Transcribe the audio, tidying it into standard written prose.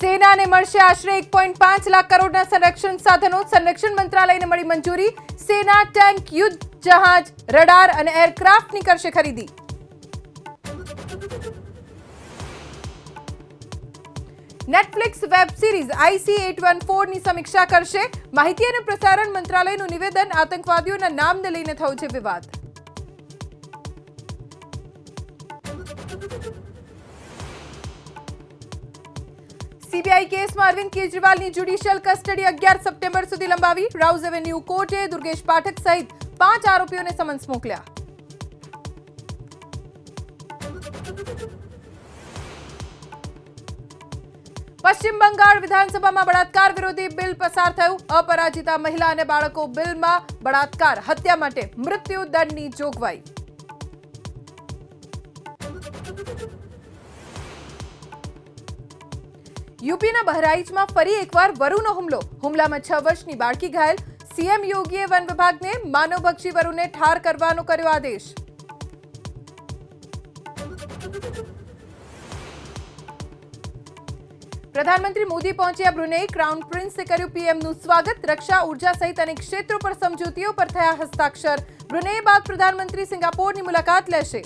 સેનાને મળશે આશરે 1.5 લાખ કરોડના સંરક્ષણ સાધનો. સંરક્ષણ મંત્રાલયને મળી મંજૂરી. સેના ટેન્ક, યુદ્ધ જહાજ, રડાર અને એરક્રાફ્ટની કરશે ખરીદી. નેટફ્લિક્સ વેબ સિરીઝ IC-814 ની સમીક્ષા કરશે. માહિતી અને પ્રસારણ મંત્રાલયનું નિવેદન. આતંકવાદીઓના નામને લઈને થયો છે વિવાદ. સીબીઆઈ કેસમાં અરવિંદ કેજરીવાલની જ્યુડિશિયલ કસ્ટડી 11 સપ્ટેમ્બર સુધી લંબાવી. રાઉઝ એવન્યુ કોર્ટે દુર્ગેશ પાઠક સહિત 5 આરોપીઓને સમન્સ મોકલ્યા. પશ્ચિમ બંગાળ વિધાનસભામાં બળાત્કાર વિરોધી બિલ પસાર થયું. અપરાજિતા મહિલા અને બાળકો બિલમાં બળાત્કાર, હત્યા માટે મૃત્યુ દંડની જોગવાઈ. યુપીના બહરાઇચમાં ફરી એકવાર વરુનો હુમલો. હુમલામાં 6 વર્ષની બાળકી ઘાયલ. સીએમ યોગીએ વન વિભાગને માનવભક્ષી વરુને ઠાર કરવાનો કર્યો આદેશ. પ્રધાનમંત્રી મોદી પહોંચ્યા બ્રુનેઈ. ક્રાઉન પ્રિન્સે કર્યું પીએમનું સ્વાગત. રક્ષા, ઉર્જા સહિત અનેક ક્ષેત્રો પર સમજૂતીઓ પર થયા હસ્તાક્ષર. બ્રુનેઈ બાદ પ્રધાનમંત્રી સિંગાપોરની મુલાકાત લેશે.